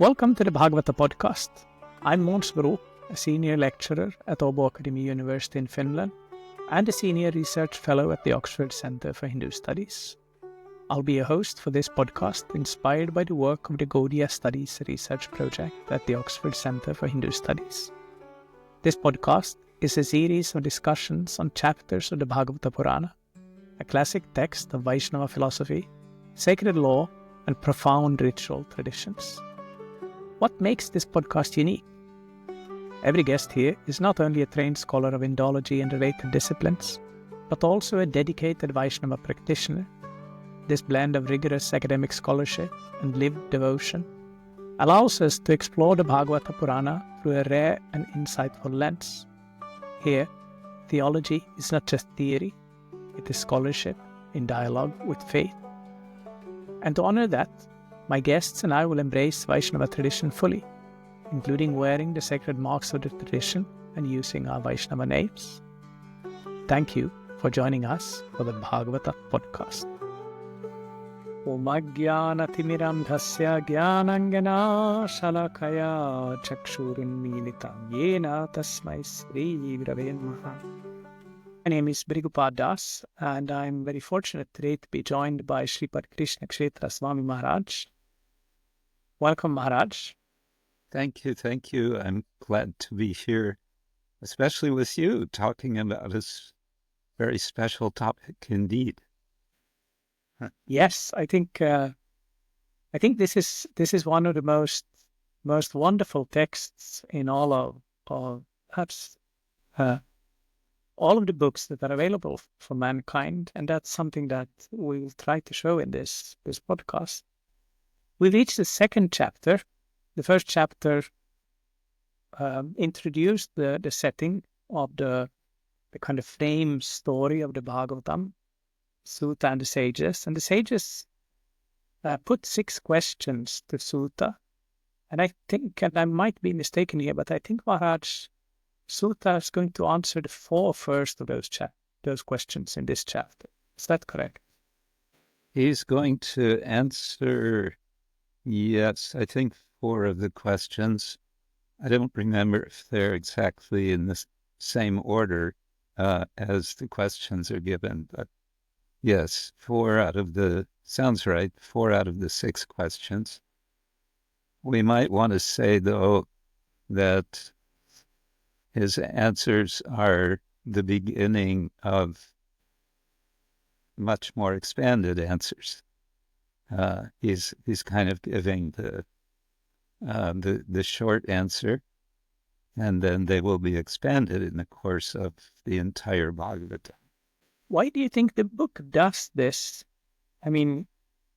Welcome to the Bhagavata podcast. I'm Broo, a senior lecturer at Akademi University in Finland and a senior research fellow at the Oxford Center for Hindu Studies. I'll be a host for this podcast inspired by the work of the Gaudiya Studies research project at the Oxford Center for Hindu Studies. This podcast is a series of discussions on chapters of the Bhagavata Purana, a classic text of Vaishnava philosophy, sacred law, and profound ritual traditions. What makes this podcast unique? Every guest here is not only a trained scholar of Indology and related disciplines, but also a dedicated Vaishnava practitioner. This blend of rigorous academic scholarship and lived devotion allows us to explore the Bhagavata Purana through a rare and insightful lens. Here, theology is not just theory, it is scholarship in dialogue with faith. And to honor that, my guests and I will embrace Vaishnava tradition fully, including wearing the sacred marks of the tradition and using our Vaishnava names. Thank you for joining us for the Bhagavata podcast. Om Ajnanatimiram Dhasya Jnanangana Shalakaya Chakshurinmilitam Yena Tasmai Sri Gurave Namaha. My name is Bhrigupada Dasa, and I'm very fortunate today to be joined by Srimad Krishna Ksetra Swami Maharaj. Welcome, Maharaj. Thank you. I'm glad to be here, especially with you, talking about this very special topic indeed. Yes, I think this is one of the most wonderful texts in all of perhaps all of the books that are available for mankind, and that's something that we will try to show in this podcast. We reached the second chapter. The first chapter introduced the setting of the kind of frame story of the Bhagavatam, Suta and the sages. And the sages put 6 questions to Suta. And I think, and I might be mistaken here, but I think Maharaj, Suta is going to answer the 4 first of those questions in this chapter. Is that correct? He's going to answer, yes, I think 4 of the questions. I don't remember if they're exactly in the same order as the questions are given, but yes, 4 out of the 6 questions. We might want to say, though, that his answers are the beginning of much more expanded answers. He's kind of giving the short answer, and then they will be expanded in the course of the entire Bhagavata. Why do you think the book does this? I mean,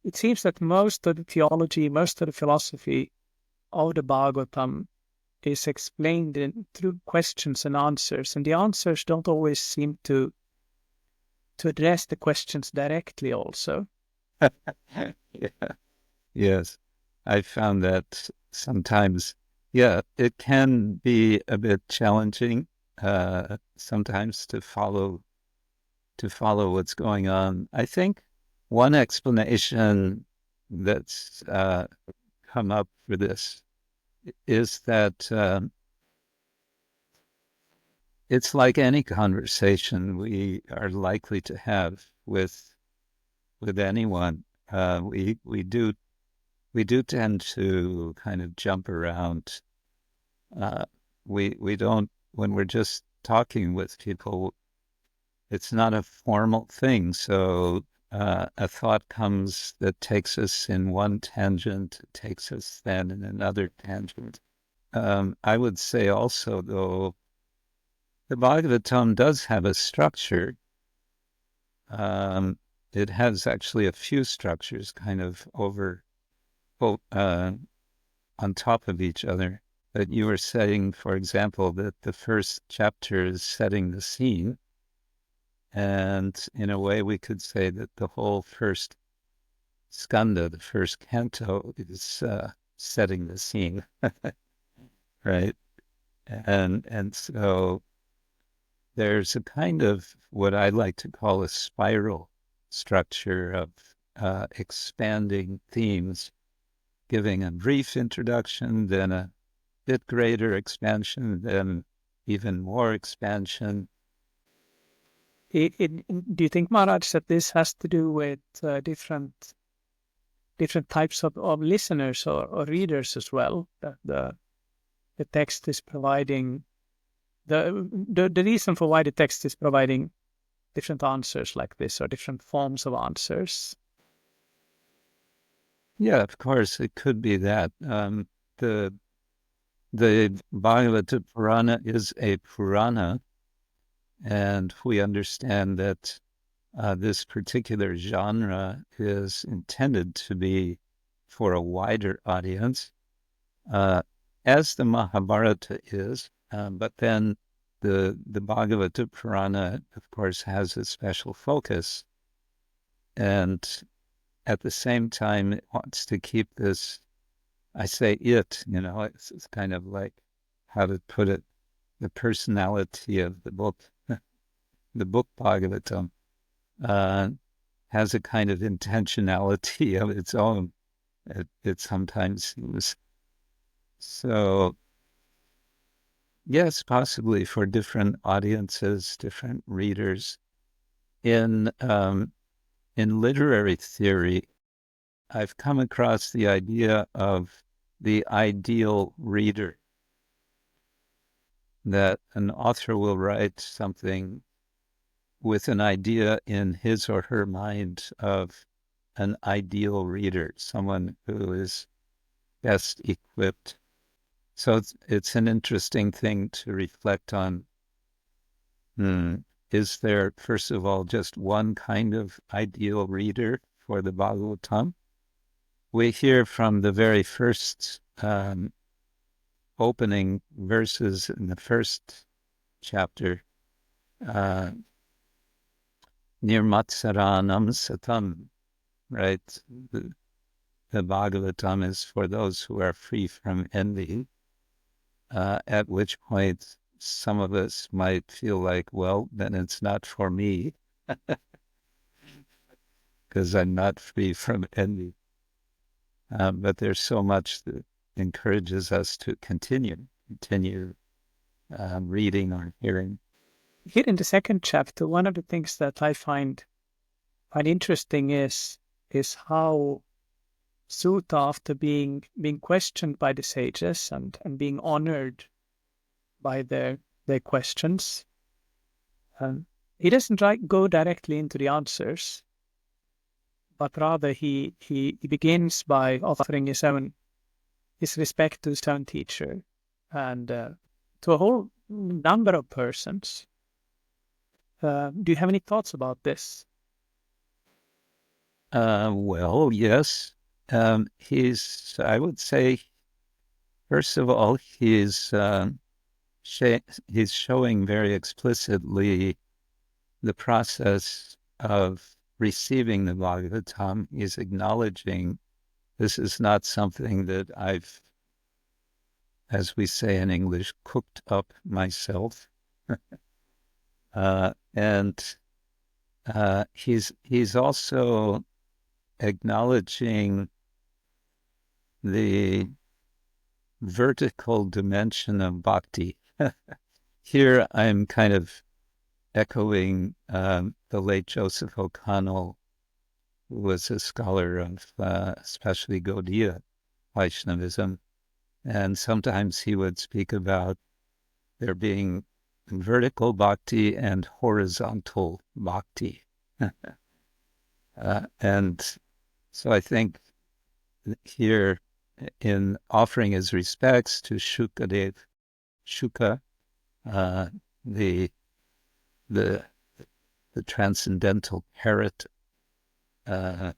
it seems that most of the theology, most of the philosophy of the Bhagavatam is explained through questions and answers, and the answers don't always seem to address the questions directly also. Yeah. Yes, I found that sometimes, it can be a bit challenging sometimes to follow what's going on. I think one explanation that's come up for this is that it's like any conversation we are likely to have with anyone. We do tend to kind of jump around. We don't, when we're just talking with people, it's not a formal thing. So a thought comes that takes us in one tangent, takes us then in another tangent. I would say also, though, the Bhagavatam does have a structure. It has actually a few structures kind of on top of each other. That you were saying, for example, that the first chapter is setting the scene. And in a way, we could say that the whole first skanda, the first canto, is setting the scene, right? And so there's a kind of what I like to call a spiral structure of expanding themes giving a brief introduction, then a bit greater expansion, then even more expansion. Do you think, Maharaj, that this has to do with different types of listeners or readers as well? That the text is providing the reason for why the text is providing different answers like this, or different forms of answers? Yeah, of course, it could be that. The Bhagavata Purana is a Purana, and we understand that this particular genre is intended to be for a wider audience, as the Mahabharata is, but then the Bhagavata Purana, of course, has a special focus, and at the same time, it wants to keep this, I say it, it's kind of like, how to put it, the personality of the book, the book Bhagavatam, has a kind of intentionality of its own. It sometimes seems. So, yes, possibly for different audiences, different readers. In literary theory, I've come across the idea of the ideal reader, that an author will write something with an idea in his or her mind of an ideal reader, someone who is best equipped. So it's an interesting thing to reflect on. Is there, first of all, just one kind of ideal reader for the Bhagavatam? We hear from the very first opening verses in the first chapter, Nirmatsaranam Satam, right? The Bhagavatam is for those who are free from envy, at which point some of us might feel like, well, then it's not for me, because I'm not free from envy. But there's so much that encourages us to continue reading or hearing. Here in the second chapter, one of the things that I find interesting is how Suta, after being questioned by the sages and being honored by their questions, he doesn't go directly into the answers, but rather he begins by offering his respect to his own teacher and to a whole number of persons. Do you have any thoughts about this? Well, yes. I would say, first of all, he's showing very explicitly the process of receiving the Bhagavatam. He's acknowledging this is not something that I've, as we say in English, cooked up myself. And he's also acknowledging the vertical dimension of bhakti. Here I'm kind of echoing the late Joseph O'Connell, who was a scholar of especially Gaudiya Vaishnavism. And sometimes he would speak about there being vertical bhakti and horizontal bhakti. And so I think here, in offering his respects to Shuka, the transcendental parrot, the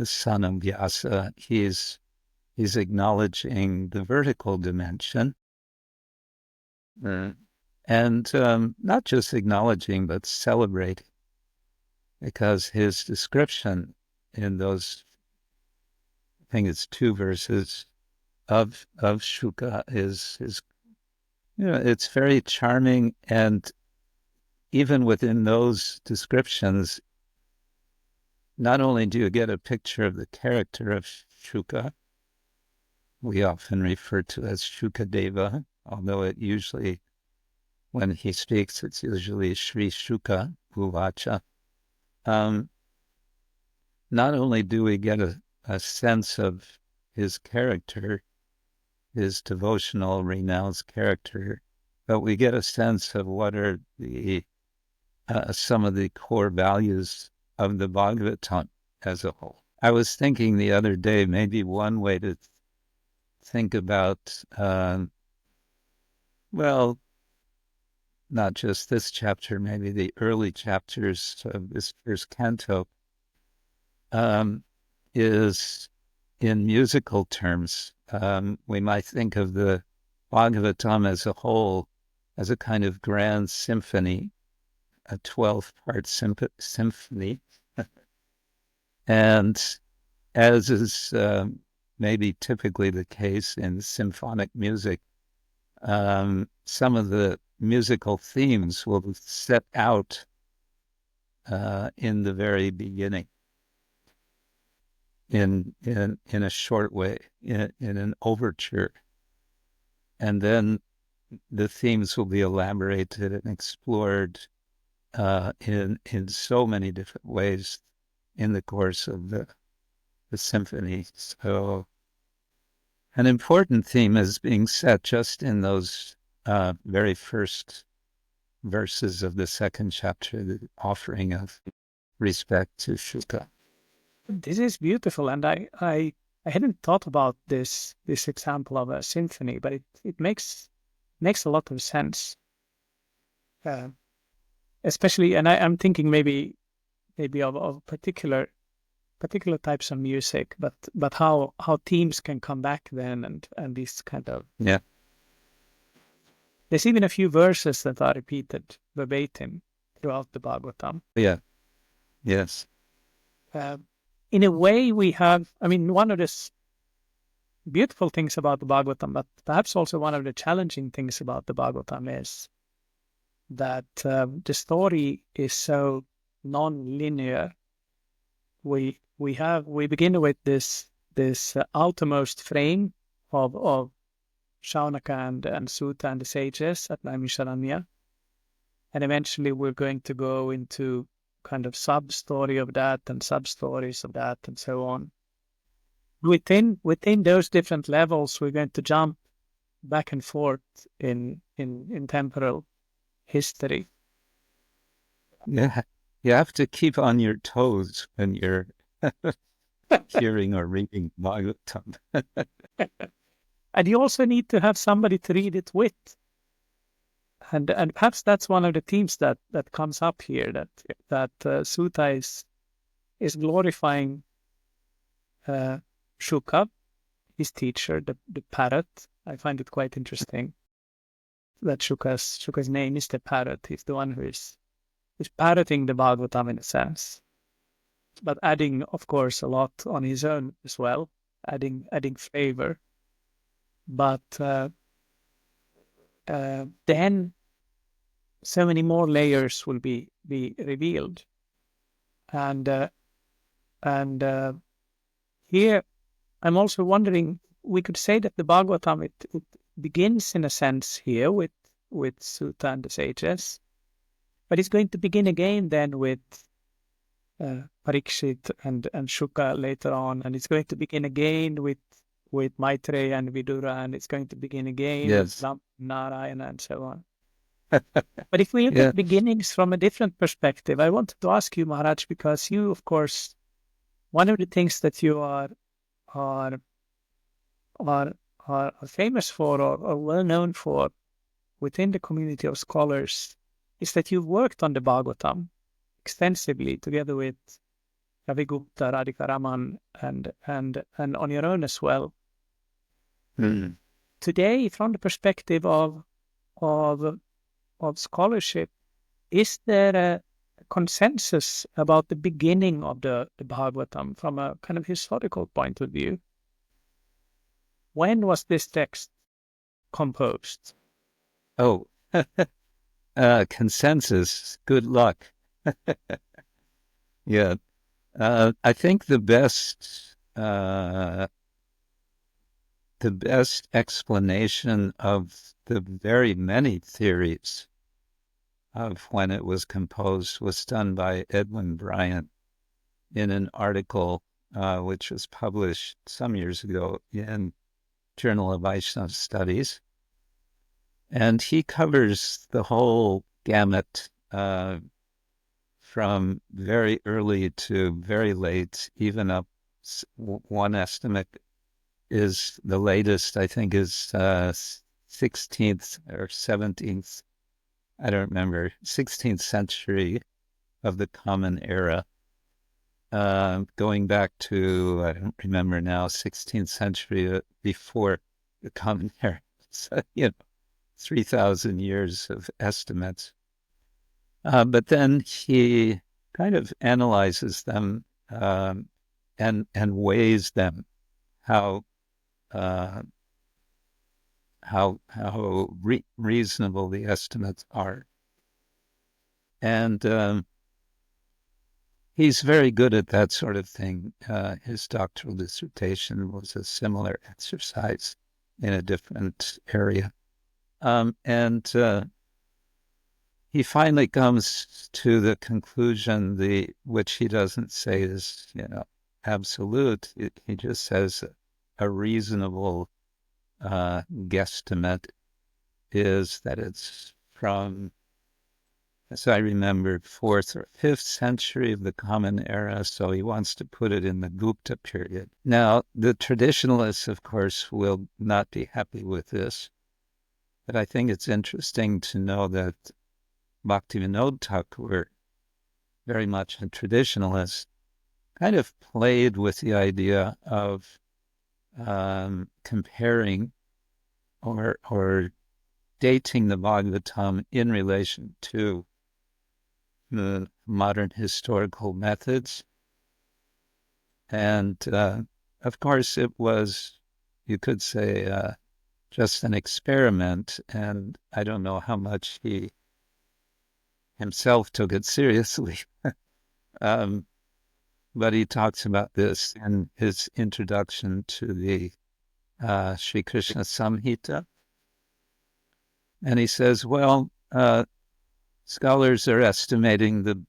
son of Vyasa, he's acknowledging the vertical dimension, and not just acknowledging but celebrating, because his description in those, I think it's 2 verses of Shuka is it's very charming, and even within those descriptions, not only do you get a picture of the character of Shuka, we often refer to as Shukadeva, although it usually, when he speaks, it's usually Sri Shuka Uvacha. Not only do we get a sense of his character, his devotional, renounced character, but we get a sense of what are the some of the core values of the Bhagavatam as a whole. I was thinking the other day, maybe one way to think about, well, not just this chapter, maybe the early chapters of this first canto, is in musical terms. We might think of the Bhagavatam as a whole as a kind of grand symphony, a 12-part symphony. And as is maybe typically the case in symphonic music, some of the musical themes will be set out in the very beginning, in a short way, in an overture. And then the themes will be elaborated and explored in so many different ways in the course of the symphony. So an important theme is being set just in those very first verses of the second chapter, the offering of respect to Shuka. This is beautiful, and I hadn't thought about this example of a symphony, but it makes a lot of sense. Especially, and I'm thinking maybe of particular types of music, but how themes can come back then, and these kind of, yeah. There's even a few verses that are repeated verbatim throughout the Bhagavatam. Yeah. Yes. In a way, we have, I mean, one of the beautiful things about the Bhagavatam, but perhaps also one of the challenging things about the Bhagavatam is that the story is so non-linear. We begin with this outermost frame of Shaunaka and Suta and the sages at Naimisharanya, and eventually we're going to go into kind of sub-story of that and sub-stories of that and so on. Within those different levels, we're going to jump back and forth in temporal history. Yeah, you have to keep on your toes when you're hearing or reading Bhagavatam. And you also need to have somebody to read it with. And perhaps that's one of the themes that comes up here, that Suta is glorifying Shuka, his teacher, the parrot. I find it quite interesting that Shuka's name is the parrot. He's the one who is parroting the Bhagavatam in a sense, but adding, of course, a lot on his own as well, adding flavor. But then so many more layers will be revealed, and here I'm also wondering. We could say that the Bhagavatam it begins in a sense here with Suta and the sages, but it's going to begin again then with Parikshit and Shuka later on, and it's going to begin again with Maitreya and Vidura, and it's going to begin again with Narayana and so on. But if we look at beginnings from a different perspective, I wanted to ask you, Maharaj, because you, of course, one of the things that you are famous for or well known for within the community of scholars is that you've worked on the Bhagavatam extensively together with Ravi Gupta, Radhika Raman, and on your own as well. Mm. Today, from the perspective of scholarship, is there a consensus about the beginning of the Bhagavatam from a kind of historical point of view? When was this text composed? Oh, consensus. Good luck. Yeah. I think the best the best explanation of the very many theories of when it was composed was done by Edwin Bryant in an article which was published some years ago in Journal of Vaishnava Studies. And he covers the whole gamut from very early to very late, even up. One estimate is the latest, I think, is 16th or 17th, I don't remember, 16th century of the Common Era, going back to, I don't remember now, 16th century before the Common Era. So, 3,000 years of estimates. But then he kind of analyzes them and weighs them, how reasonable the estimates are. And he's very good at that sort of thing. His doctoral dissertation was a similar exercise in a different area. And he finally comes to the conclusion, which he doesn't say is, absolute. He just says a reasonable guesstimate is that it's from, as I remember, 4th or 5th century of the Common Era, so he wants to put it in the Gupta period. Now, the traditionalists, of course, will not be happy with this, but I think it's interesting to know that Bhaktivinoda Thakur, very much a traditionalist, kind of played with the idea of comparing or dating the Bhagavatam in relation to the modern historical methods. And of course, it was, you could say, just an experiment, and I don't know how much he himself took it seriously. But he talks about this in his introduction to the Sri Krishna Samhita. And he says, well, scholars are estimating the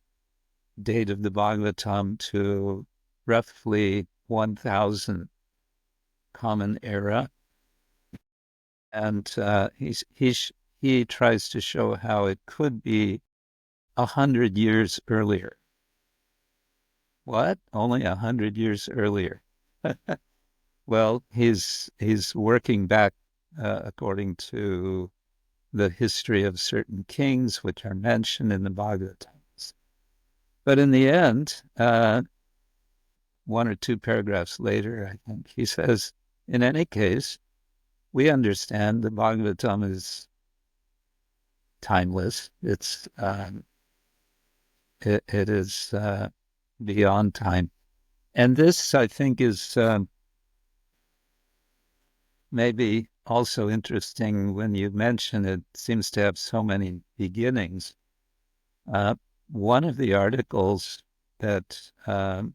date of the Bhagavatam to roughly 1000 Common Era. And he tries to show how it could be 100 years earlier. What? Only 100 years earlier? Well, he's working back according to the history of certain kings, which are mentioned in the Bhagavatams. But in the end, 1 or 2 paragraphs later, I think, he says, in any case, we understand the Bhagavatam is timeless. It's it is beyond time. And this, I think, is maybe also interesting when you mention it seems to have so many beginnings. One of the articles that Radhika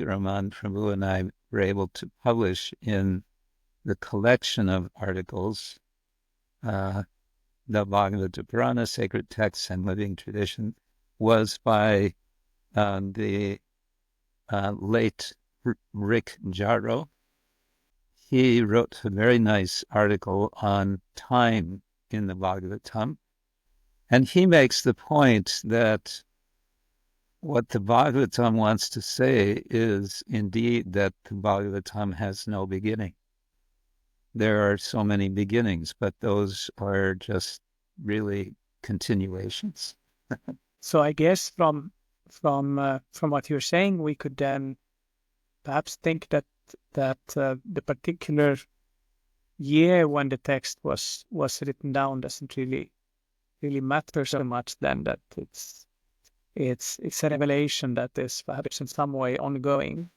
Raman Prabhu and I were able to publish in the collection of articles, the Bhagavata Purana, Sacred Texts and Living Tradition, was by the late Rick Jarrow. He wrote a very nice article on time in the Bhagavatam, and he makes the point that what the Bhagavatam wants to say is indeed that the Bhagavatam has no beginning. There are so many beginnings, but those are just really continuations. So I guess from what you're saying, we could then perhaps think that the particular year when the text was written down doesn't really matter so much. Then that it's a revelation that is perhaps in some way ongoing.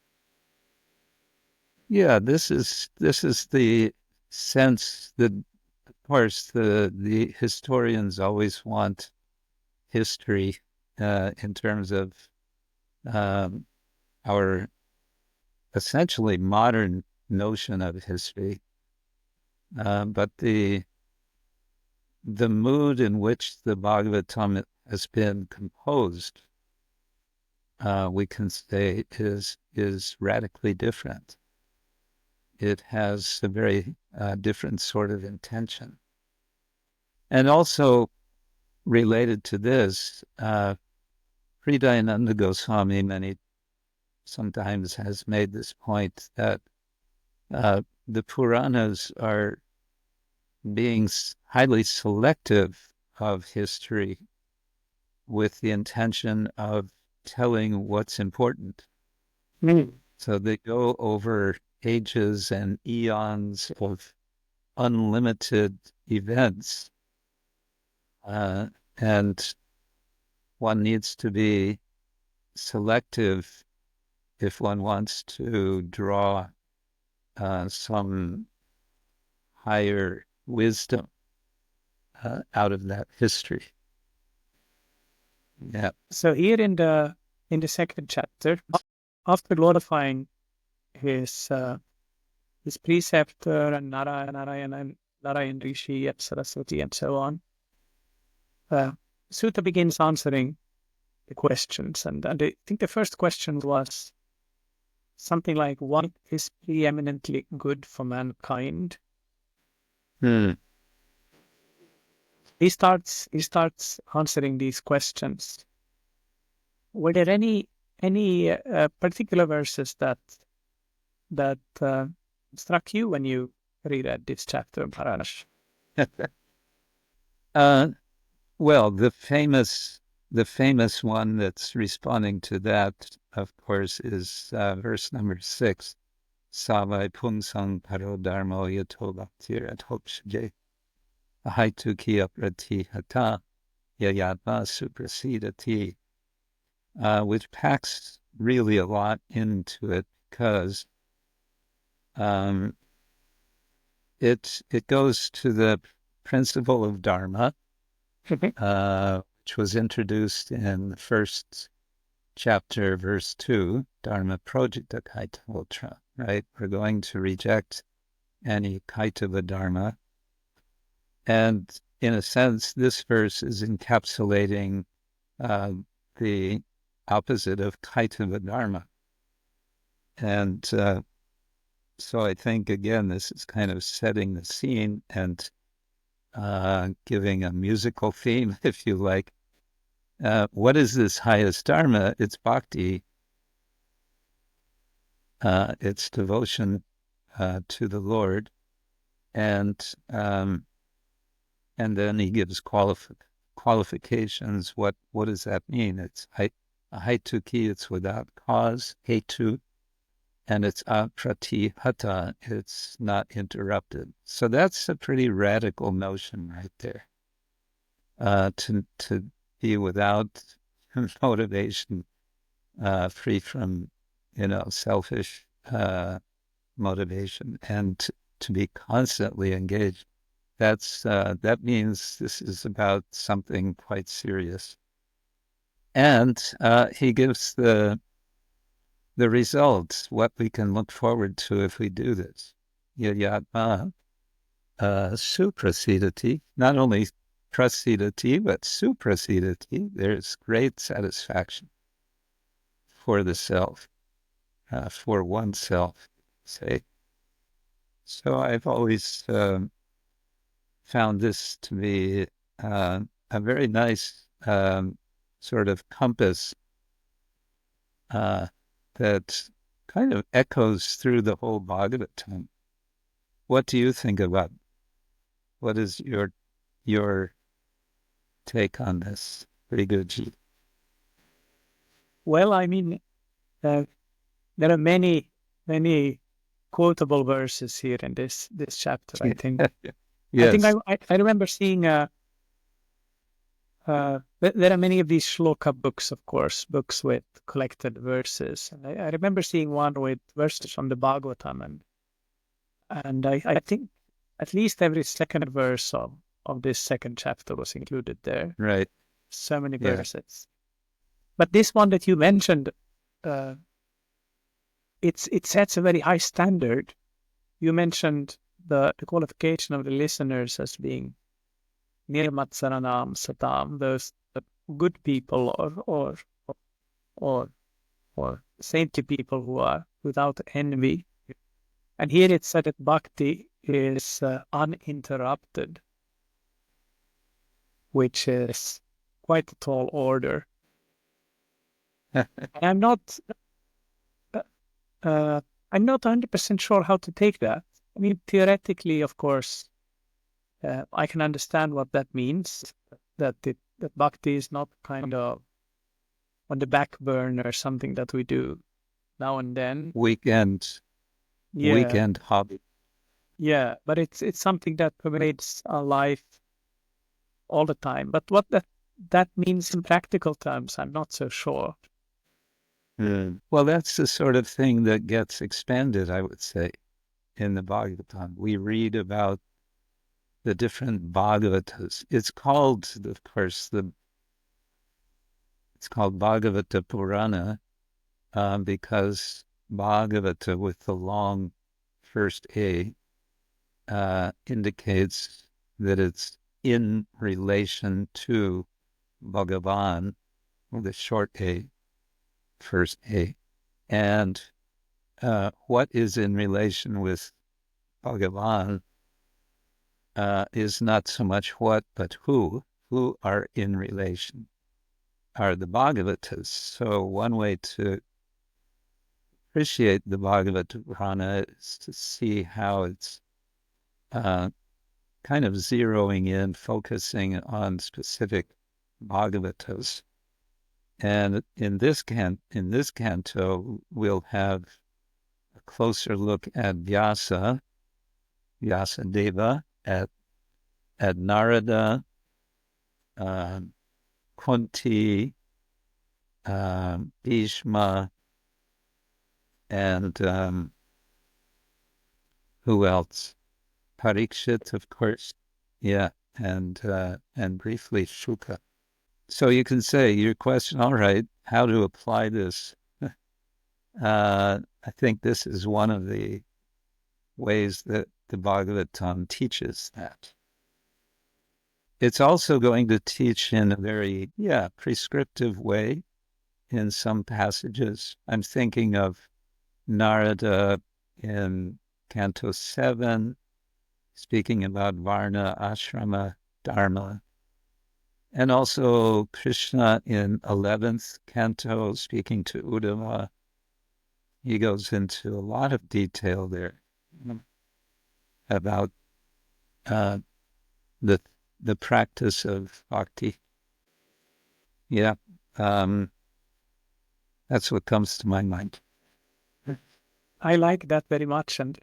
Yeah, this is the sense that, of course, the historians always want history in terms of our essentially modern notion of history. But the mood in which the Bhagavatam has been composed, we can say, is radically different. It has a very different sort of intention. And also related to this, Hridayananda Goswami sometimes has made this point that the Puranas are being highly selective of history with the intention of telling what's important. So they go over ages and eons of unlimited events, and one needs to be selective if one wants to draw some higher wisdom out of that history. Yeah. So here in the second chapter, after glorifying his preceptor and Narayana and Narayan Rishi and Saraswati and so on, Suta begins answering the questions, and I think the first question was something like, "What is preeminently good for mankind?" He starts answering these questions. Were there any particular verses that struck you when you reread this chapter, Maharaj? Well, the famous one that's responding to that, of course, is verse number 6. Savai pungsang paro dharmo yato bhaktir adhokshje ahaituki aprati hata yayatma suprasidati, which packs really a lot into it, because it goes to the principle of dharma, which was introduced in the first chapter, verse 2, dharma projecta kaitavotra, right? We're going to reject any kaitava dharma. And in a sense, this verse is encapsulating the opposite of kaitava dharma. And so I think, again, this is kind of setting the scene and giving a musical theme, if you like. What is this highest dharma? It's bhakti. It's devotion to the Lord. And then he gives qualifications. What does that mean? It's haituki, it's without cause, hetu, and it's apratihata, it's not interrupted. So that's a pretty radical notion right there. To be without motivation, free from, selfish motivation, and to be constantly engaged. That means this is about something quite serious. And he gives the results, what we can look forward to if we do this. Yayatma suprasidati, not only prasidati, but suprasidati. There's great satisfaction for the self, for oneself, say. So I've always found this to be a very nice sort of compass that kind of echoes through the whole Bhagavatam. What do you think about? What is your take on this, Bhriguji? Well, I mean, there are many quotable verses here in this chapter, I think. Yes. I think I remember seeing there are many of these shloka books, of course, books with collected verses. And I remember seeing one with verses from the Bhagavatam, and I think at least every second verse of this second chapter was included there. Right. So many verses. But this one that you mentioned, it sets a very high standard you mentioned the qualification of the listeners as being nirmatsaranam satam, those good people or saintly people who are without envy. And here it's said that bhakti is uninterrupted, which is quite a tall order. I'm not 100% sure how to take that. I mean, theoretically, of course, I can understand what that means, that bhakti is not kind of on the back burner, something that we do now and then. Weekend hobby. Yeah, but it's something that pervades our life all the time. But what that means in practical terms, I'm not so sure. Well, that's the sort of thing that gets expanded, I would say, in the Bhagavatam. We read about the different Bhagavatas. It's called, of course, it's called Bhagavata Purana because Bhagavata with the long first A indicates that it's in relation to Bhagavan, with a short A, first A. And what is in relation with Bhagavan is not so much what, but who are in relation are the Bhagavatas. So one way to appreciate the Bhagavata Purana is to see how it's kind of zeroing in, focusing on specific Bhagavatas. And in this canto, we'll have a closer look at Vyasa Deva, at Narada, Kunti, Bhishma, and who else? Parikshit, of course. Yeah, and briefly Shuka. So you can say your question, all right, how to apply this? I think this is one of the ways that the Bhagavatam teaches that. It's also going to teach in a very, prescriptive way in some passages. I'm thinking of Narada in Canto 7, speaking about Varna, Ashrama, Dharma. And also Krishna in 11th Canto, speaking to Uddhava. He goes into a lot of detail there about the practice of bhakti. Yeah, that's what comes to my mind. I like that very much, and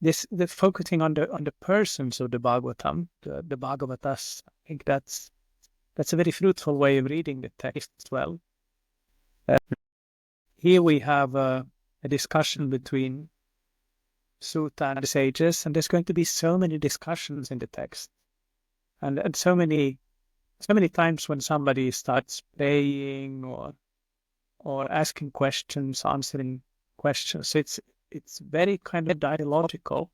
the focusing on the persons of the Bhagavatam, the Bhagavatas. I think that's a very fruitful way of reading the text as well. Here we have a discussion between Suta and the sages, and there's going to be so many discussions in the text, and so many times when somebody starts praying or asking questions, answering questions. So it's very kind of dialogical.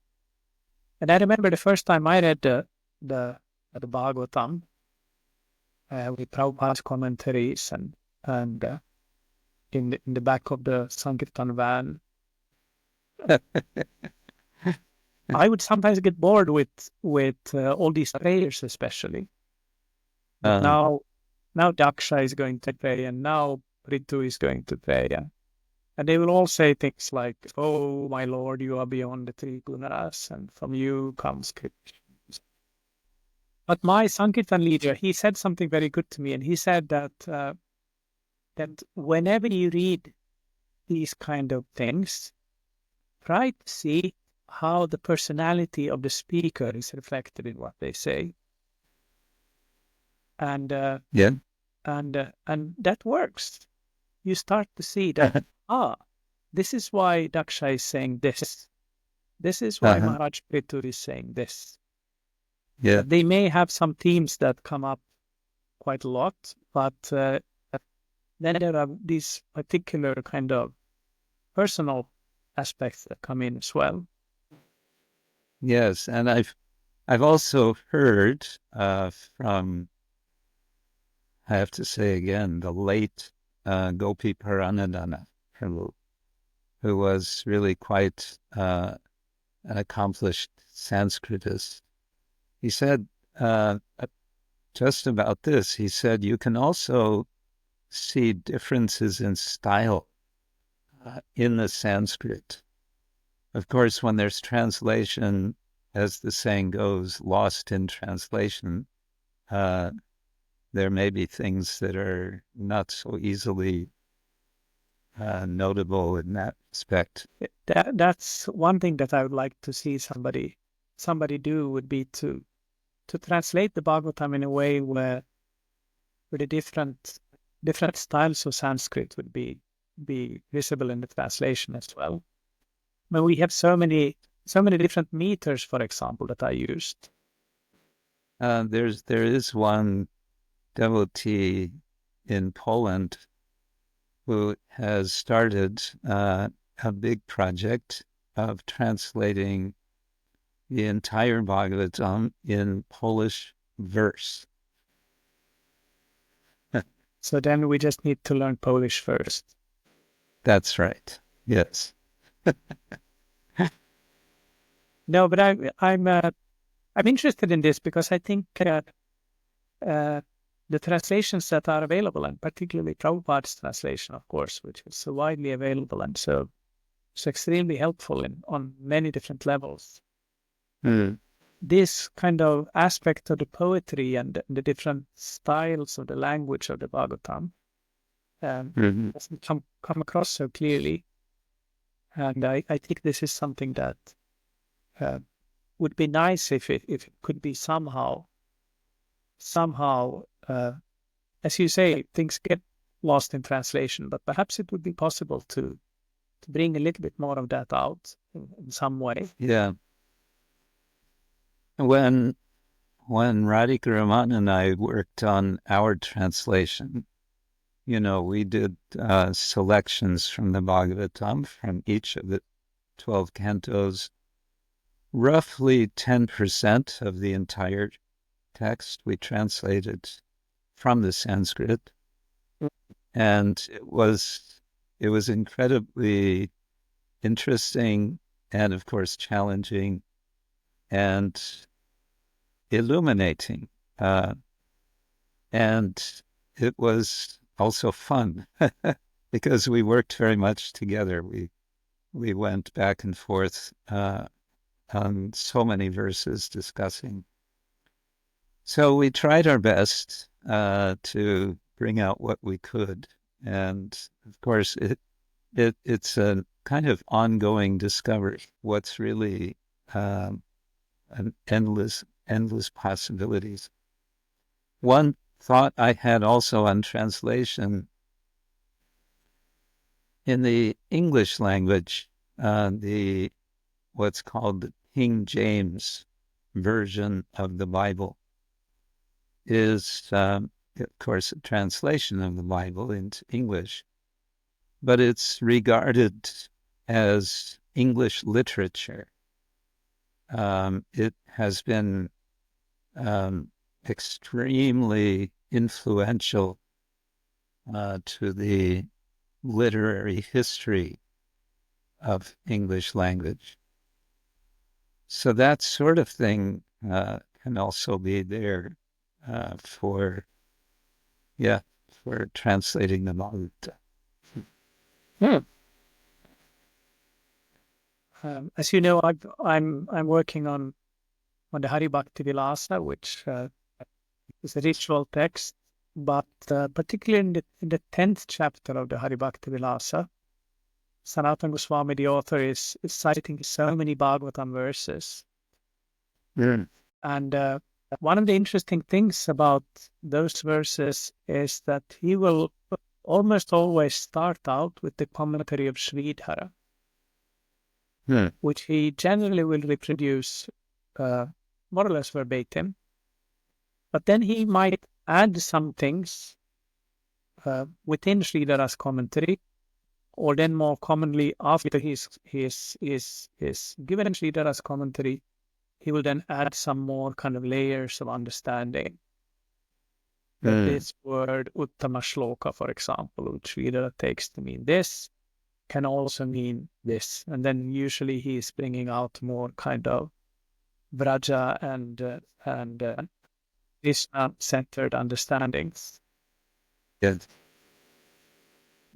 And I remember the first time I read the Bhagavatam with Prabhupada's commentaries and in the back of the Sankirtan van, I would sometimes get bored with all these prayers, especially. But now Daksha is going to pray, and now Ritu is going to pray, and they will all say things like, "Oh, my Lord, you are beyond the three gunas, and from you comes Krishna." But my Sankirtan leader, he said something very good to me, and he said that whenever you read these kind of things, try to see how the personality of the speaker is reflected in what they say, and that works. You start to see that this is why Daksha is saying this. This is why Maharaj Prithu is saying this. Yeah, they may have some themes that come up quite a lot, but then there are these particular kind of personal aspects that come in as well. Yes, and I've also heard from, I have to say again, the late Gopi Paranadana Prabhu, who was really quite an accomplished Sanskritist. He said just about this, he said, you can also see differences in style in the Sanskrit. Of course, when there's translation, as the saying goes, lost in translation, there may be things that are not so easily notable in that respect. That's one thing that I would like to see somebody do, would be to translate the Bhagavatam in a way where the different styles of Sanskrit would be visible in the translation as well. But we have so many different meters, for example, that are used. There is one devotee in Poland who has started a big project of translating the entire Bhagavatam in Polish verse. So then we just need to learn Polish first. That's right. Yes. No, but I'm interested in this because I think the translations that are available, and particularly Prabhupada's translation, of course, which is so widely available and so extremely helpful on many different levels. Mm. This kind of aspect of the poetry and the different styles of the language of the Bhagavatam doesn't come across so clearly. And I think this is something that would be nice if it could be somehow, as you say, things get lost in translation, but perhaps it would be possible to bring a little bit more of that out in some way. Yeah. When Radhika Raman and I worked on our translation, we did selections from the Bhagavatam, from each of the 12 cantos. Roughly 10% of the entire text we translated from the Sanskrit. And it was incredibly interesting and, of course, challenging and illuminating. And it was also fun because we worked very much together. We went back and forth on so many verses discussing. So we tried our best to bring out what we could. And of course, it's a kind of ongoing discovery, what's really an endless possibilities. One thought I had also on translation, in the English language, what's called the King James version of the Bible is, of course, a translation of the Bible into English, but it's regarded as English literature. It has been extremely influential to the literary history of English language. So that sort of thing can also be there for translating the Bhagavata. As you know, I'm working on the Hari Bhakti Vilasa, which is a ritual text, but particularly in the 10th chapter of the Hari Bhakti Vilasa, Sanatana Goswami, the author, is citing so many Bhagavatam verses. And one of the interesting things about those verses is that he will almost always start out with the commentary of Sridhara, which he generally will reproduce more or less verbatim. But then he might add some things within Sridhara's commentary, or then more commonly after he's given Sridhara's commentary, he will then add some more kind of layers of understanding. That this word Uttama Shloka, for example, which Sridhara takes to mean this, can also mean this. And then usually he is bringing out more kind of Vraja and Krishna-centered understandings. Yes.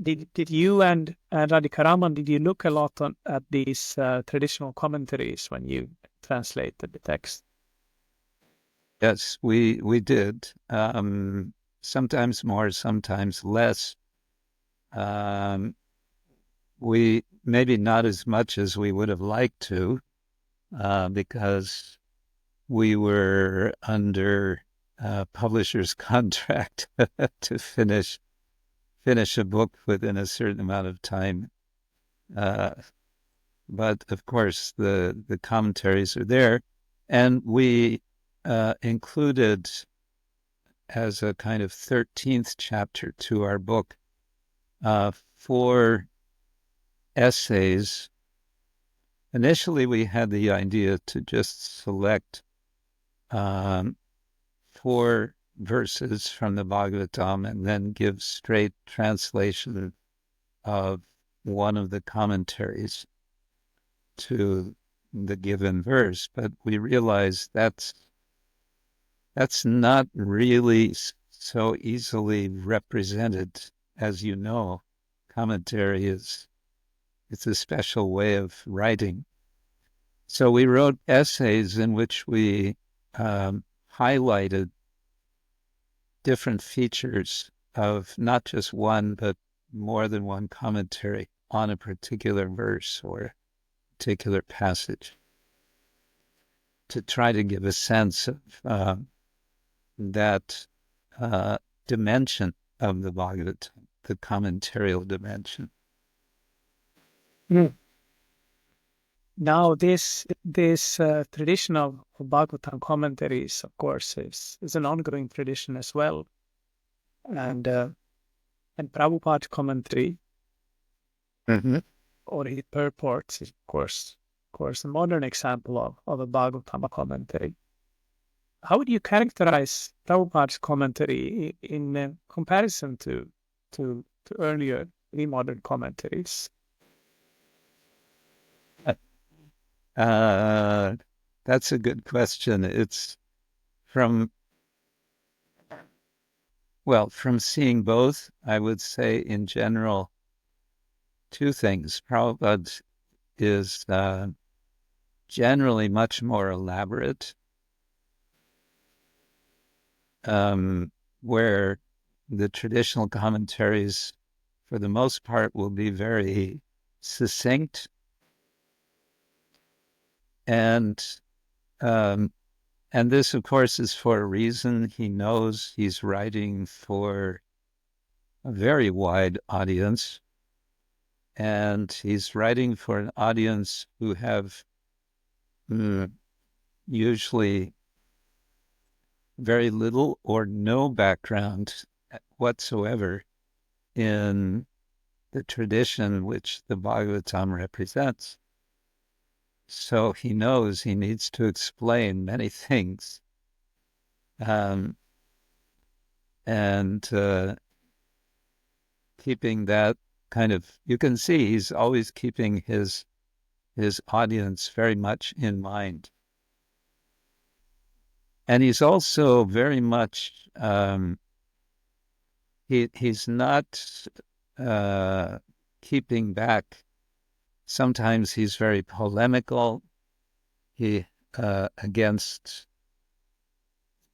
Did you and Radhikaraman, did you look a lot at these traditional commentaries when you translated the text? Yes, we did. Sometimes more, sometimes less. We maybe not as much as we would have liked to, because we were under publisher's contract to finish a book within a certain amount of time. But of course, the commentaries are there, and we included as a kind of 13th chapter to our book 4 essays. Initially, we had the idea to just select 4 verses from the Bhagavatam and then give straight translation of one of the commentaries to the given verse. But we realized that's not really so easily represented. As you know, commentary it's a special way of writing. So we wrote essays in which we highlighted different features of not just one, but more than one commentary on a particular verse or a particular passage, to try to give a sense of that dimension of the Bhagavatam, the commentarial dimension. Now, this tradition of Bhagavatam commentaries, of course, is an ongoing tradition as well, and Prabhupada's commentary or his purports is, of course, a modern example of a Bhagavatam commentary. How would you characterize Prabhupada's commentary in comparison to earlier modern commentaries? That's a good question. It's from seeing both, I would say in general, 2 things. Prabhupada is generally much more elaborate, where the traditional commentaries, for the most part, will be very succinct. And this, of course, is for a reason. He knows he's writing for a very wide audience, and he's writing for an audience who have usually very little or no background whatsoever in the tradition which the Bhagavatam represents. So he knows he needs to explain many things. And keeping that kind of, you can see he's always keeping his audience very much in mind. And he's also very much, he's not keeping back. Sometimes he's very polemical. He against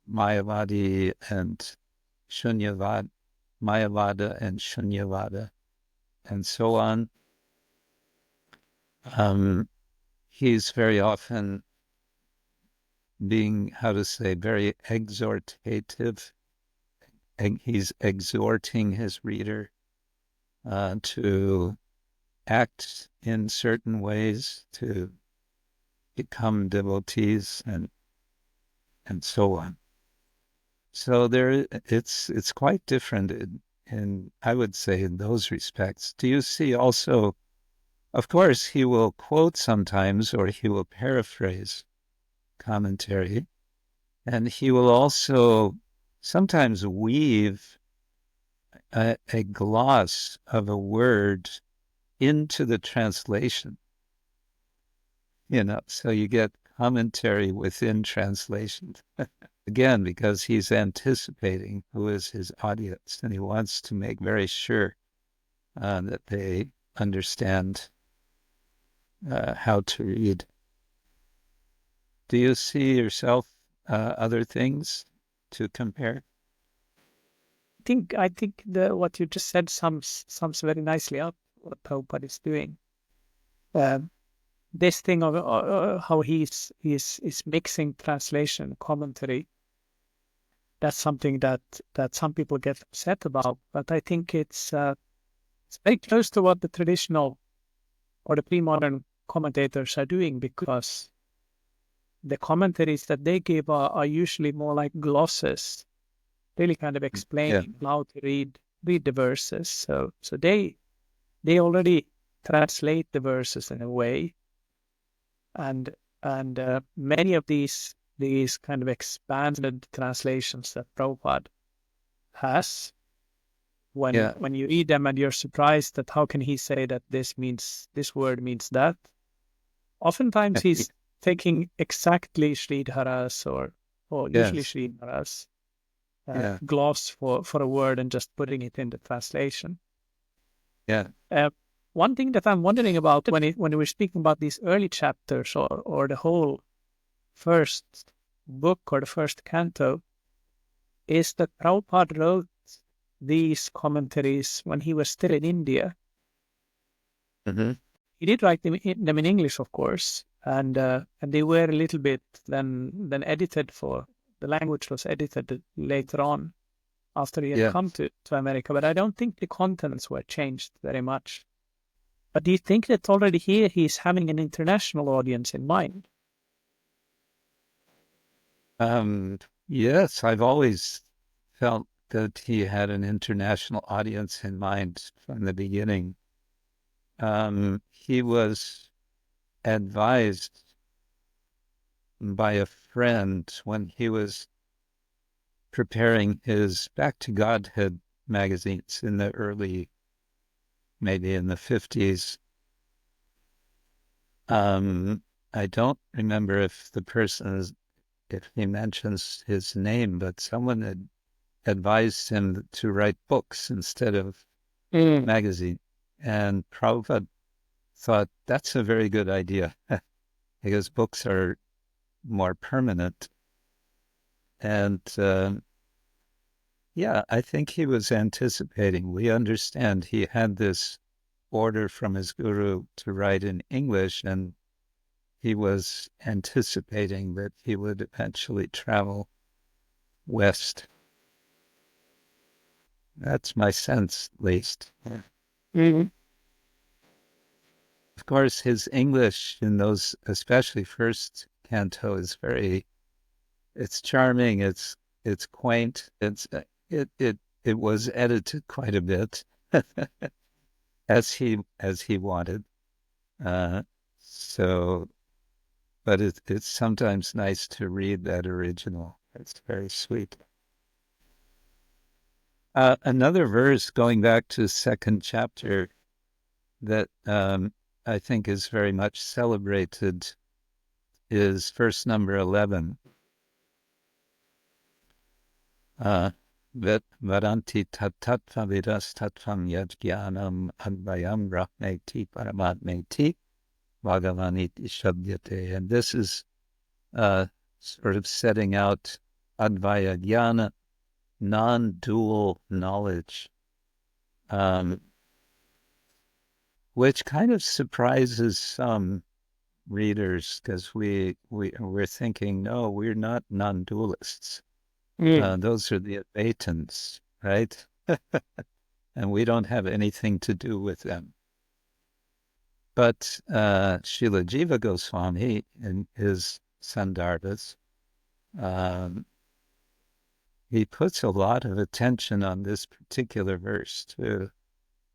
Mayavadi and Shunyavad, Mayavada and Shunyavada, and so on. He's very often being, very exhortative. He's exhorting his reader to act in certain ways, to become devotees, and so on. So it's quite different I would say in those respects. Do you see also, of course, he will quote sometimes, or he will paraphrase commentary, and he will also sometimes weave a gloss of a word into the translation, so you get commentary within translation. Again, because he's anticipating who is his audience, and he wants to make very sure that they understand how to read. Do you see yourself other things to compare? I think what you just said sums very nicely up what Prabhupada is doing. This thing of how he's mixing translation commentary. That's something that some people get upset about, but I think it's very close to what the traditional or the pre-modern commentators are doing, because the commentaries that they give are usually more like glosses, really kind of explaining how to read the verses. So they already translate the verses in a way, and many of these kind of expanded translations that Prabhupada has, when you read them and you're surprised that how can he say that this word means that. Oftentimes he's taking exactly Sridhara's or usually Sridhara's gloss for a word and just putting it in the translation. One thing that I'm wondering about when we're speaking about these early chapters or the whole first book or the first canto, is that Prabhupada wrote these commentaries when he was still in India. Mm-hmm. He did write them in English, of course, and they were a little bit then edited for the language was edited later on after he had come to America. But I don't think the contents were changed very much. But do you think that already here he's having an international audience in mind? Yes, I've always felt that he had an international audience in mind from the beginning. He was advised by a friend when he was preparing his Back to Godhead magazines in the early, maybe in the 50s. I don't remember if he mentions his name, but someone had advised him to write books instead of magazine. And Prabhupada thought that's a very good idea because books are more permanent. And I think he was anticipating. We understand he had this order from his guru to write in English, and he was anticipating that he would eventually travel west. That's my sense, at least. Mm-hmm. Of course, his English in those, especially first canto, is it's charming, it's quaint, it was edited quite a bit as he wanted. But it's sometimes nice to read that original. It's very sweet. Another verse going back to the second chapter that I think is very much celebrated is verse number 11. Vet varanti tattva vidas tattvam yajnanam advayam brahmeti paramatmeti bhagavaniti shabdyate. And this is sort of setting out advaya jnana, non-dual knowledge, which kind of surprises some readers because we're thinking, no, we're not non-dualists. Those are the Advaitins, right? And we don't have anything to do with them. But Srila Jiva Goswami in his Sandarbhas he puts a lot of attention on this particular verse to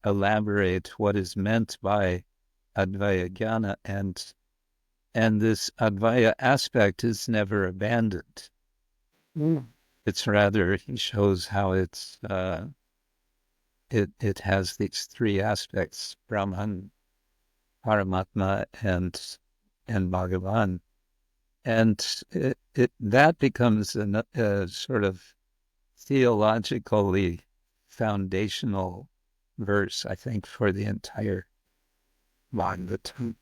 elaborate what is meant by Advaya Jnana, and this Advaya aspect is never abandoned. It's rather, he shows how it has these three aspects: Brahman, Paramatma, and Bhagavan, and that becomes a sort of theologically foundational verse, I think, for the entire Bhagavatam.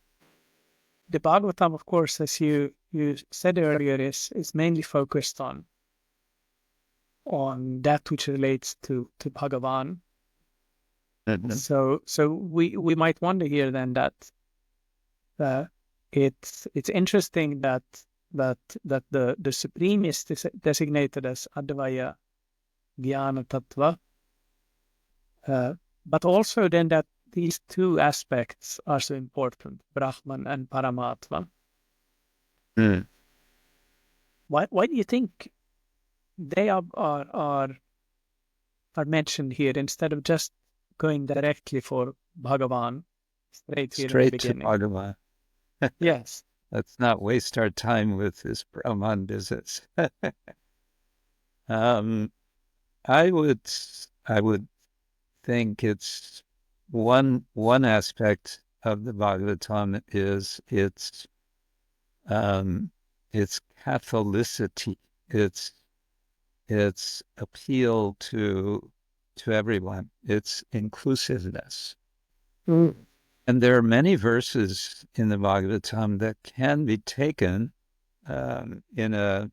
The Bhagavatam, of course, as you said earlier, is mainly focused on that which relates to Bhagavan. So we might wonder here then that it's interesting that the Supreme is designated as Advaya Jnana Tattva, but also then that these two aspects are so important, Brahman and Paramatma. Why do you think they are mentioned here instead of just going directly for Bhagavan straight here in the beginning? To Bhagavan. Yes. Let's not waste our time with this Brahman business. I would think it's one aspect of the Bhagavatam is its Catholicity, its appeal to everyone, its inclusiveness. And there are many verses in the Bhagavatam that can be taken in a,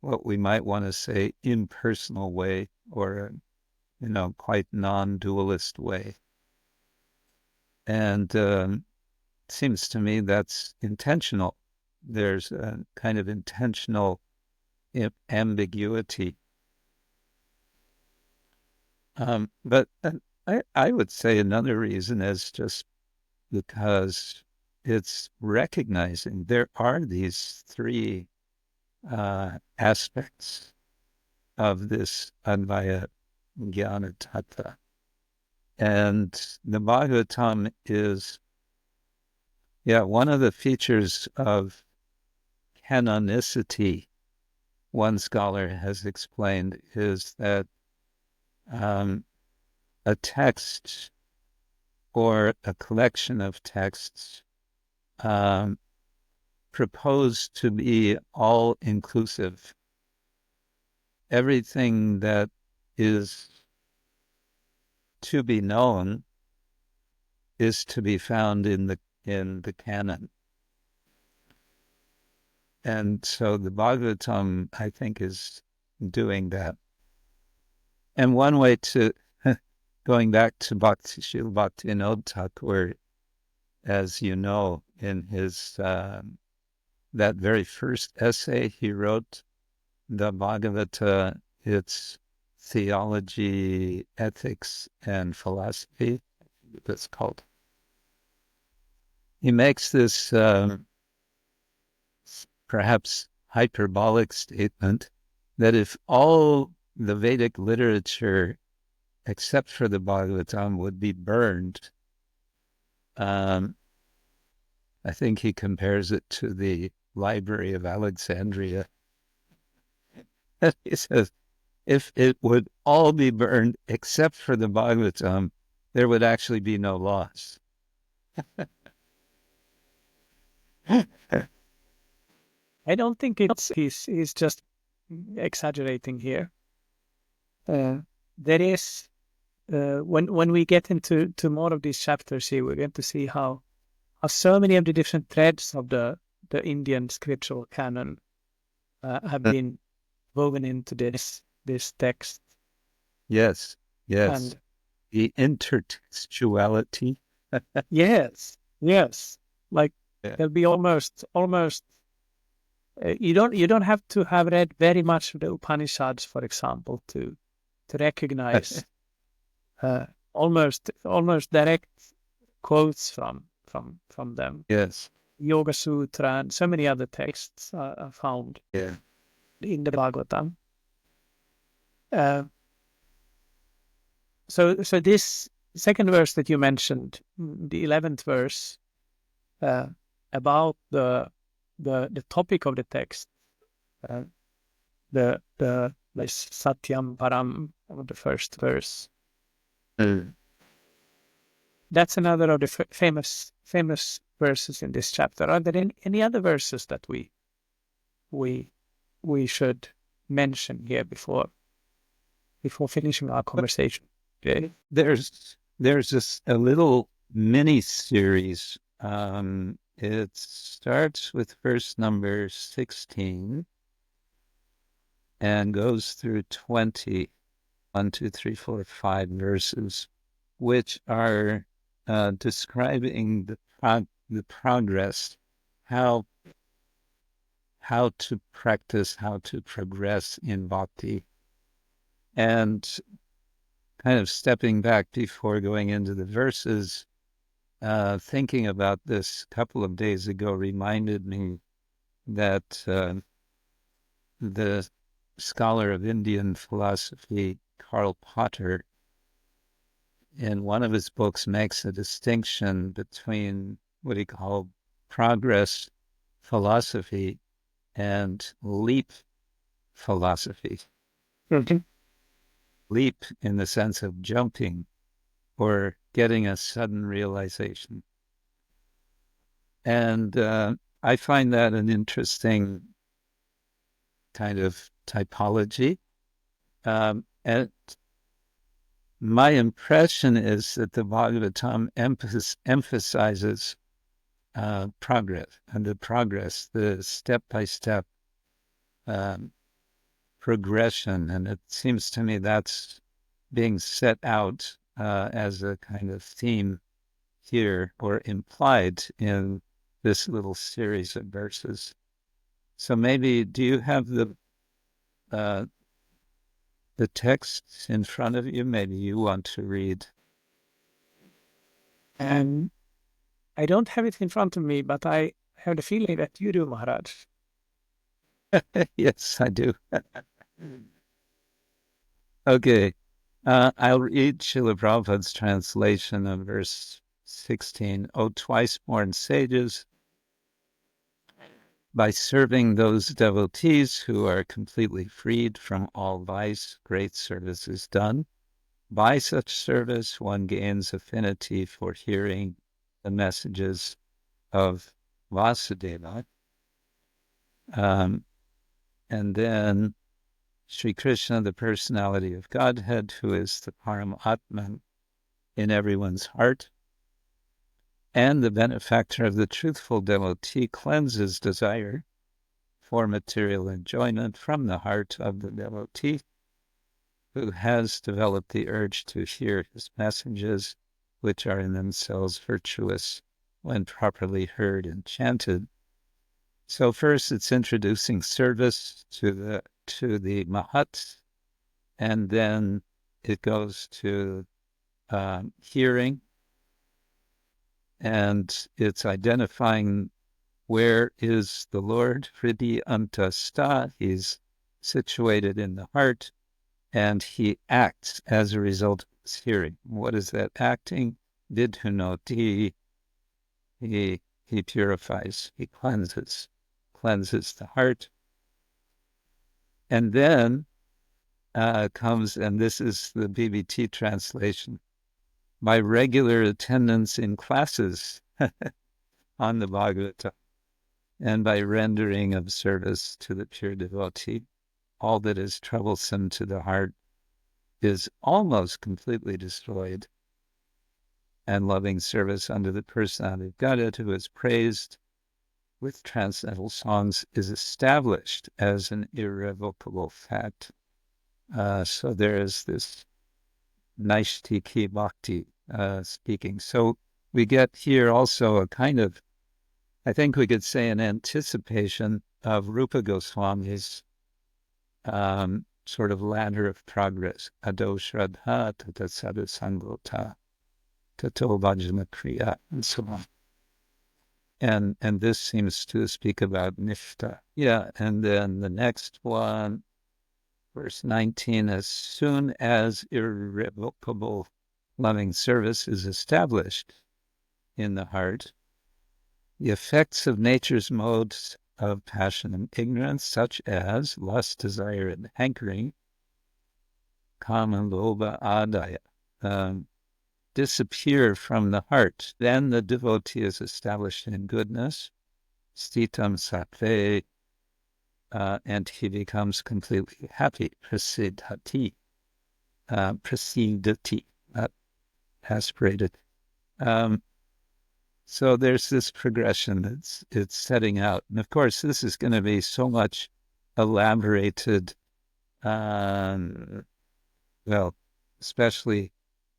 what we might want to say, impersonal way, or quite non-dualist way. And it seems to me that's intentional. There's a kind of intentional ambiguity. But I would say another reason is just because it's recognizing there are these three aspects of this Advaya Jnana Tattva. And the Bhagavatam is, one of the features of canonicity, one scholar has explained, is that a text or a collection of texts proposed to be all-inclusive. Everything that is to be known is to be found in the canon. And so the Bhagavatam, I think, is doing that. And one way to, going back to Bhakti, Srila Bhaktivinoda Thakur, as you know, in his, that very first essay he wrote, the Bhagavata, its theology, ethics, and philosophy, that's called. He makes this perhaps hyperbolic statement that if all the Vedic literature, except for the Bhagavatam, would be burned, I think he compares it to the Library of Alexandria. He says, if it would all be burned except for the Bhagavatam, there would actually be no loss. I don't think he's just exaggerating here. There is, when we get into more of these chapters here, we're going to see how so many of the different threads of the Indian scriptural canon have been woven into this text. Yes. And the intertextuality. Yes. Like there'll be almost. You don't have to have read very much of the Upanishads, for example, to recognize almost direct quotes from them. Yes. Yoga Sutra and so many other texts are found in the Bhagavatam. So this second verse that you mentioned, the 11th verse, about the topic of the text, the Satyam Param of the first verse. That's another of the famous verses in this chapter. Are there any other verses that we should mention here before finishing our conversation? Okay. There's just a little mini series. It starts with verse number 16 and goes through 20, 1, 2, 3, 4, 5 verses, which are describing the progress, how to practice, how to progress in bhakti. And kind of stepping back before going into the verses, thinking about this a couple of days ago reminded me that the scholar of Indian philosophy, Karl Potter, in one of his books makes a distinction between what he called progress philosophy and leap philosophy. Mm-hmm. Leap in the sense of jumping or getting a sudden realization. And I find that an interesting kind of typology. And my impression is that the Bhagavatam emphasizes progress, and the step-by-step progression. And it seems to me that's being set out as a kind of theme here, or implied in this little series of verses. So maybe, do you have the text in front of you? Maybe you want to read. I don't have it in front of me, but I have the feeling that you do, Maharaj. Yes, I do. Okay. I'll read Srila Prabhupada's translation of verse 16. O twice-born sages, by serving those devotees who are completely freed from all vice, great service is done. By such service, one gains affinity for hearing the messages of Vasudeva. And then Sri Krishna, the personality of Godhead, who is the Paramatman in everyone's heart, and the benefactor of the truthful devotee, cleanses desire for material enjoyment from the heart of the devotee, who has developed the urge to hear his messages, which are in themselves virtuous when properly heard and chanted. So first it's introducing service to the Mahat, and then it goes to hearing, and it's identifying where is the Lord. Hridi Antasta, he's situated in the heart, and he acts as a result of his hearing. What is that acting? Vidhunoti, he purifies, he cleanses the heart. And then comes, and this is the BBT translation, by regular attendance in classes on the Bhagavata, and by rendering of service to the pure devotee, all that is troublesome to the heart is almost completely destroyed, and loving service under the personality of Godhead, who is praised with transcendental songs, is established as an irrevocable fact. So there is this Naishtiki Bhakti speaking. So we get here also a kind of, I think we could say, an anticipation of Rupa Goswami's sort of ladder of progress. Ado Shraddha Tata Sadhu Sangota Tato Bhajana Kriya, and so on. And this seems to speak about Nishta. Yeah, and then the next one, verse 19, as soon as irrevocable loving service is established in the heart, the effects of nature's modes of passion and ignorance, such as lust, desire, and hankering, kama, lobha, adaya, disappear from the heart. Then the devotee is established in goodness, stitam sattve, and he becomes completely happy, prasidhati, prasidhati, not aspirated. So there's this progression that's it's setting out. And of course, this is going to be so much elaborated, well, especially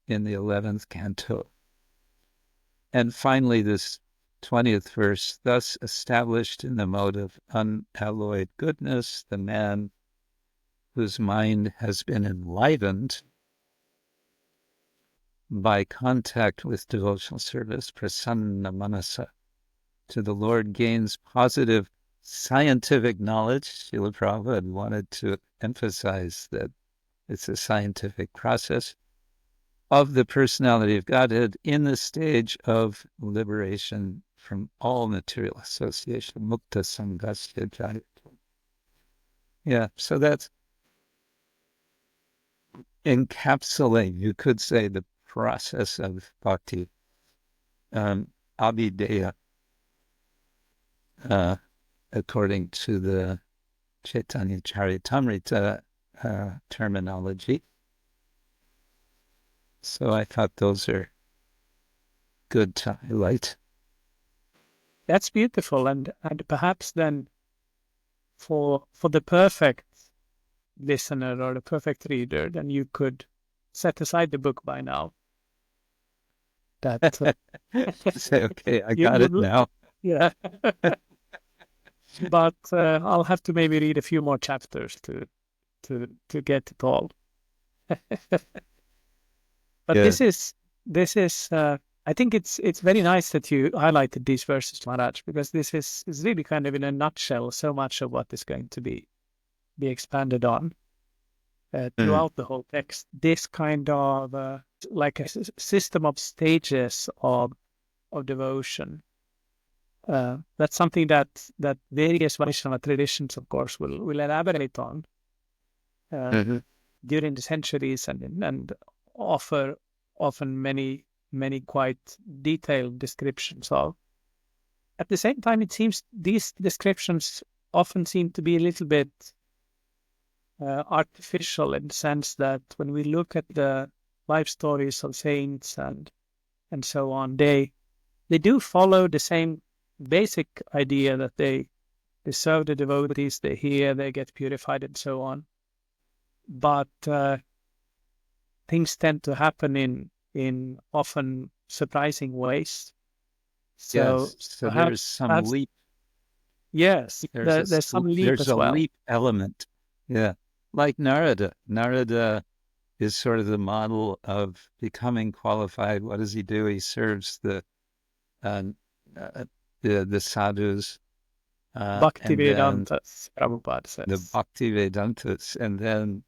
in the 11th canto. And finally, this 20th verse, thus established in the mode of unalloyed goodness, the man whose mind has been enlivened by contact with devotional service, prasanna manasa, to the Lord gains positive scientific knowledge. Srila Prabhupada wanted to emphasize that it's a scientific process of the personality of Godhead in the stage of liberation from all material association, mukta sangasya jayate. Yeah, so that's encapsulating, you could say, the process of bhakti, abhideya, according to the Chaitanya Charitamrita terminology. So I thought those are good to highlight. That's beautiful, and perhaps then for the perfect listener or the perfect reader, then you could set aside the book by now. That say, okay, I got it now. Yeah. But I'll have to maybe read a few more chapters to get it all. But Yeah. this is I think it's very nice that you highlighted these verses, Maharaj, because this is really kind of in a nutshell so much of what is going to be expanded on throughout the whole text. This kind of like a system of stages of devotion. That's something that various Vaishnava traditions, of course, will elaborate on during the centuries and offer often many quite detailed descriptions of. At the same time, it seems these descriptions often seem to be a little bit artificial, in the sense that when we look at the life stories of saints and so on, they do follow the same basic idea that they serve the devotees, they hear, they get purified, and so on. But things tend to happen in often surprising ways. So, yes, so there's some leap. Yes, there's some leap there's as a well. leap element. Yeah, like Narada. Narada is sort of the model of becoming qualified. What does he do? He serves the sadhus. Bhakti Vedantas, Prabhupada says. The Bhakti Vedantas, and then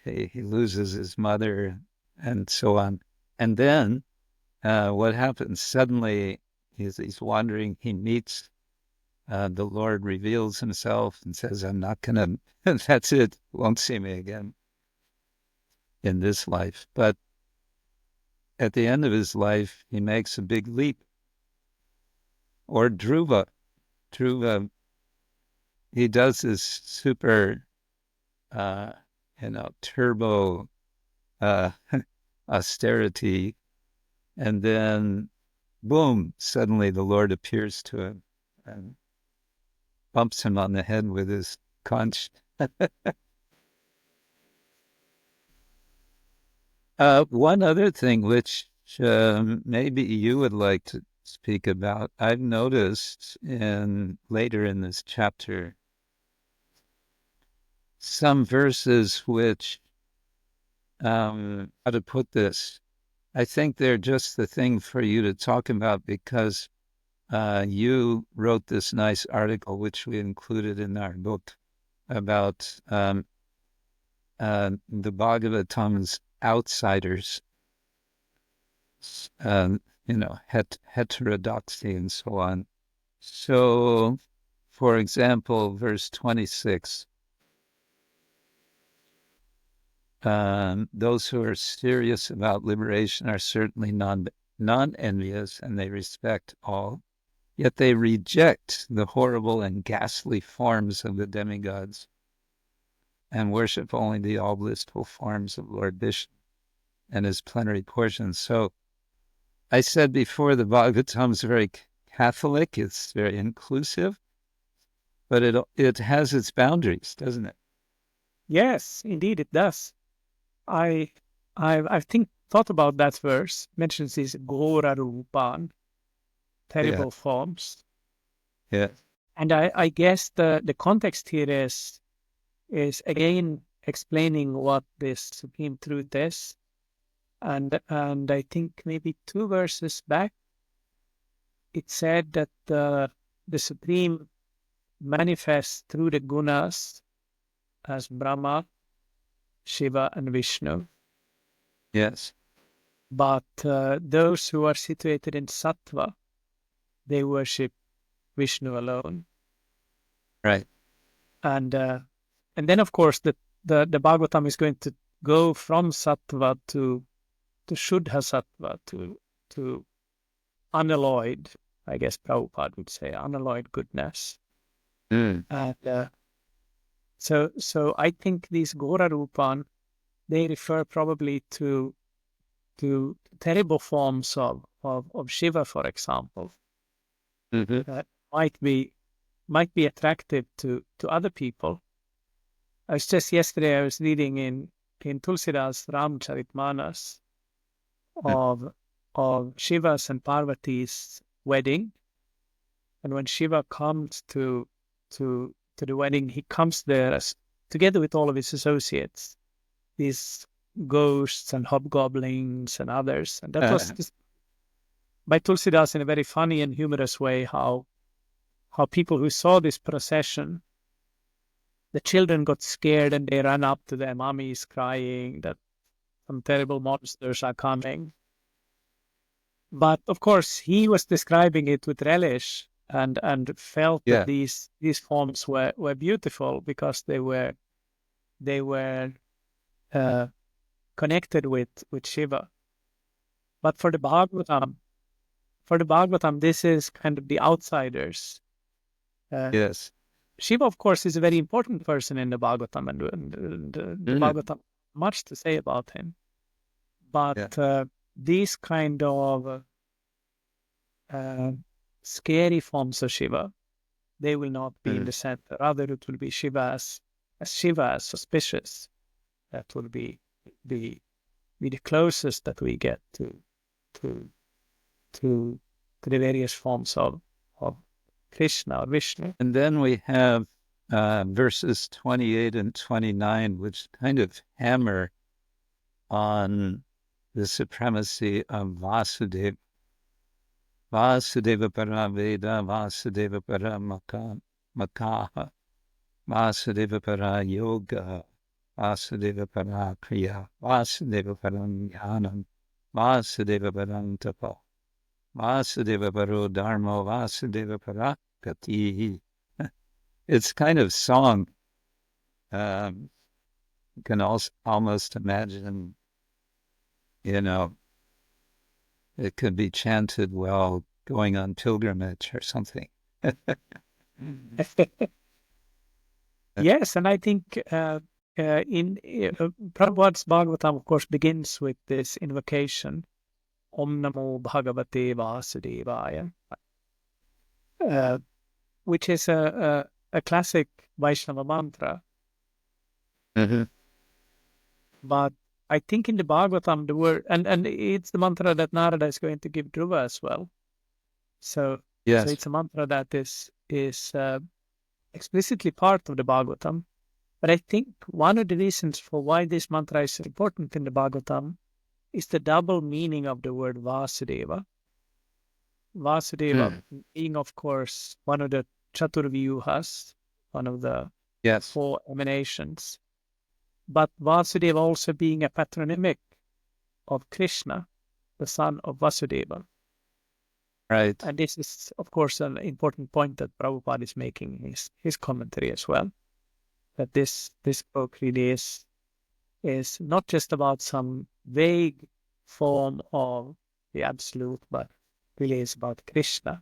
he loses his mother and so on. And then what happens? Suddenly he's wandering, he meets the Lord, reveals himself and says, I'm not going to, that's it, won't see me again in this life. But at the end of his life, he makes a big leap. Or Dhruva, he does this super, turbo austerity, and then, boom, suddenly the Lord appears to him and bumps him on the head with his conch. One other thing which maybe you would like to speak about, I've noticed later in this chapter, some verses which, how to put this, I think they're just the thing for you to talk about, because you wrote this nice article, which we included in our book, about the Bhagavatam's outsiders, heterodoxy and so on. So, for example, verse 26, those who are serious about liberation are certainly non-envious, and they respect all, yet they reject the horrible and ghastly forms of the demigods and worship only the all-blissful forms of Lord Vishnu and his plenary portions. So I said before, the Bhagavatam is very Catholic, it's very inclusive, but it has its boundaries, doesn't it? Yes, indeed it does. I thought about that verse, mentions these Ghora Rupan, terrible forms. Yeah. And I guess the context here is again explaining what this supreme truth is. And I think maybe 2 verses back, it said that the supreme manifests through the gunas as Brahma, Shiva, and Vishnu. Yes. But those who are situated in sattva, they worship Vishnu alone. Right. And then, of course, the Bhagavatam is going to go from sattva to Shuddha sattva, to unalloyed, I guess Prabhupada would say, unalloyed goodness. Mm. And so I think these Ghora Rupan, they refer probably to terrible forms of Shiva, for example, that might be attractive to other people. I was just yesterday, I was reading in Tulsidas Ramcharitmanas of Shiva's and Parvati's wedding. And when Shiva comes to the wedding, he comes there together with all of his associates, these ghosts and hobgoblins and others. And that was just by Tulsidas in a very funny and humorous way, how people who saw this procession, the children got scared and they ran up to their mummies crying that some terrible monsters are coming. But of course, he was describing it with relish and felt that these forms were beautiful because they were connected with Shiva. But for the Bhagavatam, this is kind of the outsiders. Yes. Shiva, of course, is a very important person in the Bhagavatam, and the Bhagavatam much to say about him. But these kind of scary forms of Shiva, they will not be in the center. Rather, it will be Shiva as suspicious. That will be the closest that we get to the various forms of Krishna or Vishnu. And then we have verses 28 and 29, which kind of hammer on the supremacy of Vasudeva. Vasudeva para Veda, Vasudeva para Makaha, Vasudeva para Yoga, Vasudeva para Kriya, Vasudeva para Jnanam, Vasudeva para Tapa, Vasudeva para Dharma, Vasudeva para Gati. It's kind of song. You can also almost imagine, it could be chanted while going on pilgrimage or something. Yes, and I think in Prabhupada's Bhagavatam, of course, begins with this invocation, Om Namo Bhagavate Vasudevaya, which is a classic Vaishnava mantra. But I think in the Bhagavatam, the word, and it's the mantra that Narada is going to give Dhruva as well. So it's a mantra that is explicitly part of the Bhagavatam. But I think one of the reasons for why this mantra is important in the Bhagavatam is the double meaning of the word Vasudeva. Vasudeva being, of course, one of the Chaturvyuhas, one of the 4 emanations. but Vasudeva also being a patronymic of Krishna, the son of Vasudeva. Right. And this is, of course, an important point that Prabhupada is making in his commentary as well, that this book really is not just about some vague form of the Absolute, but really is about Krishna,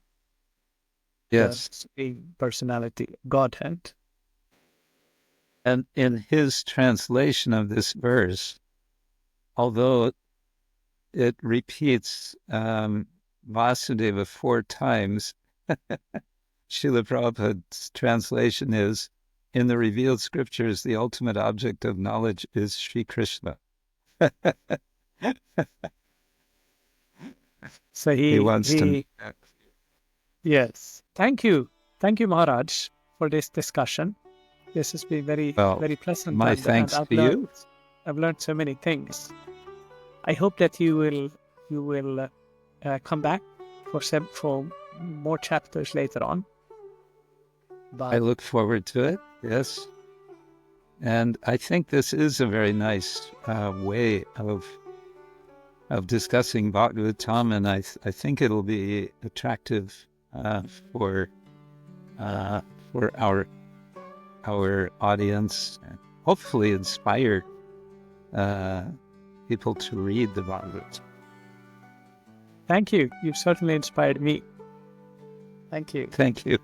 Yes. the Supreme Personality, Godhead. And in his translation of this verse, although it repeats Vasudeva 4 times, Srila Prabhupada's translation is, in the revealed scriptures, the ultimate object of knowledge is Sri Krishna. So He wants to... Yes. Thank you, Maharaj, for this discussion. This has been very pleasant. My thanks to you. I've learned so many things. I hope that you will come back for more chapters later on. But I look forward to it. Yes, and I think this is a very nice way of discussing Bhagavatam, and I think it'll be attractive for our audience, and hopefully inspire people to read the Bhagavatam. Thank you. You've certainly inspired me. Thank you. Thank you.